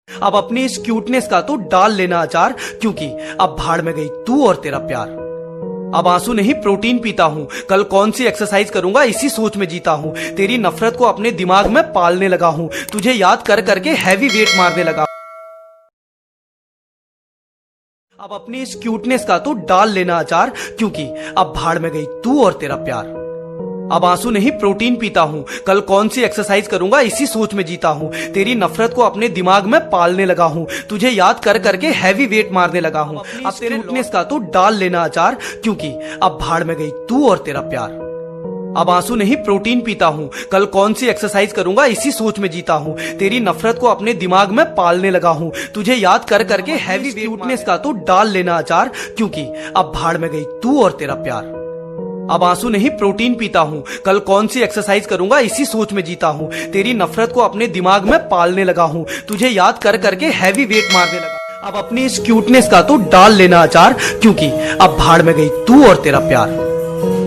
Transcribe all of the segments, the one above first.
अब अपनी इस क्यूटनेस का तो डाल लेना अचार, क्योंकि अब भाड़ में गई तू और तेरा प्यार। अब आंसू नहीं प्रोटीन पीता हूँ, कल कौन सी एक्सरसाइज करूंगा इसी सोच में जीता हूँ। तेरी नफरत को अपने दिमाग में पालने लगा हूँ, तुझे याद कर करके हैवी वेट मारने लगा। अब अपनी इस क्यूटनेस का तो डाल लेना अचार, क्योंकि अब भाड़ में गई तू और तेरा प्यार। अब आंसू नहीं प्रोटीन पीता हूँ, कल कौन सी एक्सरसाइज करूंगा इसी सोच में जीता हूँ। तेरी नफरत को अपने दिमाग में पालने लगा हूँ, तुझे याद कर करके हैवी वेट मारने लगा हूँ। अब तेरे क्यूटनेस का तो डाल लेना अचार, क्योंकि अब भाड़ में गई तू और तेरा प्यार। अब आंसू नहीं प्रोटीन पीता हूँ, कल कौन सी एक्सरसाइज करूंगा इसी सोच में जीता हूँ। तेरी नफरत को अपने दिमाग में पालने लगा हूँ, तुझे याद कर करके हैवी क्यूटनेस का तो डाल लेना अचार, क्योंकि अब भाड़ में गई तू और तेरा प्यार। अब आंसू नहीं प्रोटीन पीता हूँ, कल कौन सी एक्सरसाइज करूंगा इसी सोच में जीता हूँ। तेरी नफरत को अपने दिमाग में पालने लगा हूँ, तुझे याद कर करके हैवी वेट मारने लगा। अब अपनी इस क्यूटनेस का तो डाल लेना अचार, क्योंकि अब भाड़ में गई तू और तेरा प्यार।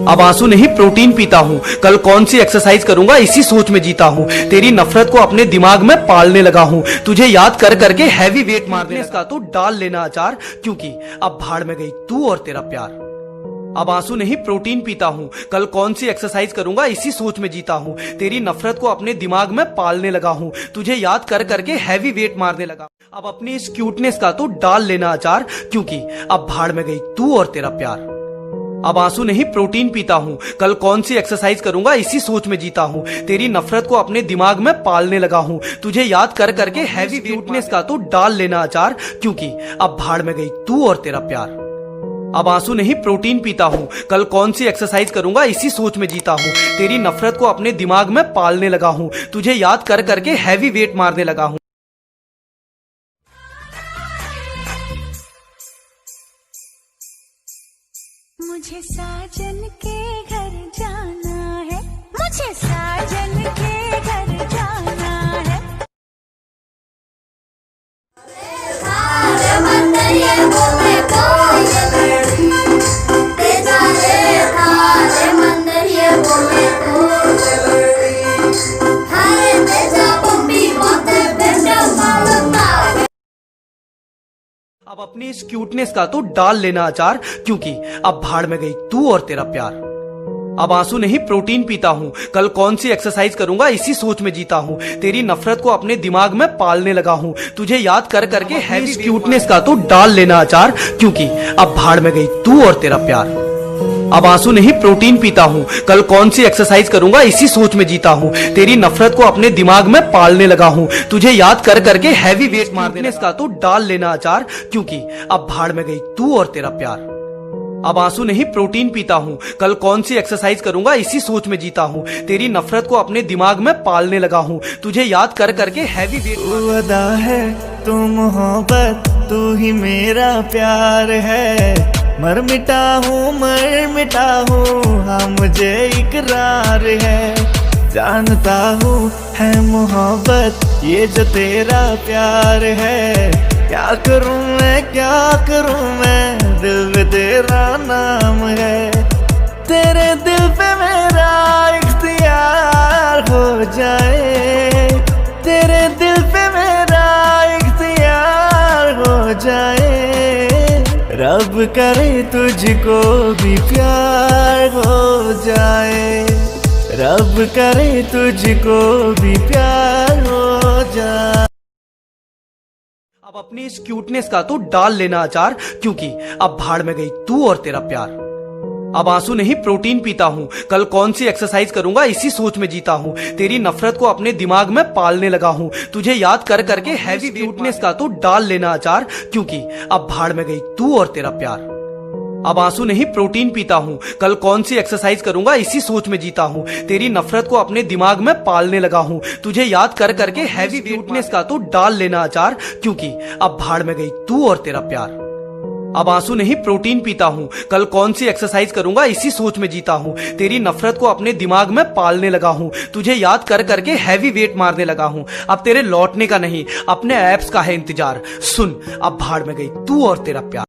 अब आंसू नहीं प्रोटीन पीता हूँ, कल कौन सी एक्सरसाइज करूंगा इसी सोच में जीता हूँ। तेरी नफरत को अपने दिमाग में पालने लगा हूँ, तुझे याद कर करके हैवी वेट मारने का तो डाल लेना अचार, क्योंकि अब भाड़ में गई तू और तेरा प्यार। अब आंसू नहीं प्रोटीन पीता हूँ, कल कौन सी एक्सरसाइज करूंगा इसी सोच में जीता हूँ। तेरी नफरत को अपने दिमाग में पालने लगा हूँ, तुझे याद कर करके हैवी वेट मारने लगा। अब अपनी इस क्यूटनेस का तो डाल लेना अचार, क्योंकि अब भाड़ में गई तू और तेरा प्यार। अब आंसू नहीं प्रोटीन पीता हूँ, कल कौन सी एक्सरसाइज करूंगा इसी सोच में जीता हूँ। तेरी नफरत को अपने दिमाग में पालने लगा हूँ, तुझे याद कर करके हैवी क्यूटनेस का तो डाल लेना अचार, क्योंकि अब भाड़ में गई तू और तेरा प्यार। अब आंसू नहीं प्रोटीन पीता हूँ, कल कौन सी एक्सरसाइज करूंगा इसी सोच में जीता हूँ। तेरी नफरत को अपने दिमाग में पालने लगा हूँ, तुझे याद कर करके हैवी वेट मारने लगा हूँ। मुझे साजन के घर जाना है, मुझे साजन के घर जाना है। अब अपनी इस क्यूटनेस का तो डाल लेना अचार, क्योंकि अब भाड़ में गई तू और तेरा प्यार। अब आंसू नहीं प्रोटीन पीता हूँ, कल कौन सी एक्सरसाइज करूंगा इसी सोच में जीता हूँ। तेरी नफरत को अपने दिमाग में पालने लगा हूँ, तुझे याद कर करके हैवी क्यूटनेस का तो डाल लेना अचार, क्योंकि अब भाड़ में गई तू और तेरा प्यार। अब आंसू नहीं प्रोटीन पीता हूँ, कल कौन सी एक्सरसाइज करूंगा इसी सोच में जीता हूँ। तेरी नफरत को अपने दिमाग में पालने लगा हूँ, तुझे याद कर करके हैवी वेट मारने का तो डाल लेना अचार, क्योंकि अब भाड़ में गई तू और तेरा प्यार। अब आंसू नहीं प्रोटीन पीता हूँ, कल कौन सी एक्सरसाइज करूंगा इसी सोच में जीता हूँ। तेरी नफरत को अपने दिमाग में पालने लगा हूँ, तुझे याद कर करके हैवी वेट। अदा है तू मोहब्बत, तू ही मेरा प्यार है। मर मिटा हूँ हाँ मुझे इकरार है। जानता हूँ है मोहब्बत ये जो तेरा प्यार है। क्या करूँ मैं दिल में तेरा नाम है। तेरे दिल पे मेरा इख्तियार हो जाए, तेरे दिल पे मेरा इख्तियार हो जाए। रब करे तुझको भी प्यार हो जाए, रब करे तुझको भी प्यार हो जाए। अब अपनी इस क्यूटनेस का तो डाल लेना अचार, क्योंकि अब भाड़ में गई तू और तेरा प्यार। अब आंसू नहीं प्रोटीन पीता हूँ, कल कौन सी एक्सरसाइज करूंगा इसी सोच में जीता हूँ। तेरी नफरत को अपने दिमाग में पालने लगा हूँ, तुझे याद कर करके हैवी क्यूटनेस का तो डाल लेना अचार, क्योंकि अब भाड़ में गई तू और तेरा प्यार। अब आंसू नहीं प्रोटीन पीता हूँ, कल कौन सी एक्सरसाइज करूंगा इसी सोच में जीता हूँ। तेरी नफरत को अपने दिमाग में पालने लगा हूँ, तुझे याद कर करके हैवी क्यूटनेस का तो डाल लेना अचार, क्योंकि अब भाड़ में गई तू और तेरा प्यार। अब आंसू नहीं प्रोटीन पीता हूँ, कल कौन सी एक्सरसाइज करूंगा इसी सोच में जीता हूँ। तेरी नफरत को अपने दिमाग में पालने लगा हूँ, तुझे याद कर करके हैवी वेट मारने लगा हूँ। अब तेरे लौटने का नहीं अपने एप्स का है इंतजार। सुन अब भाड़ में गई तू और तेरा प्यार।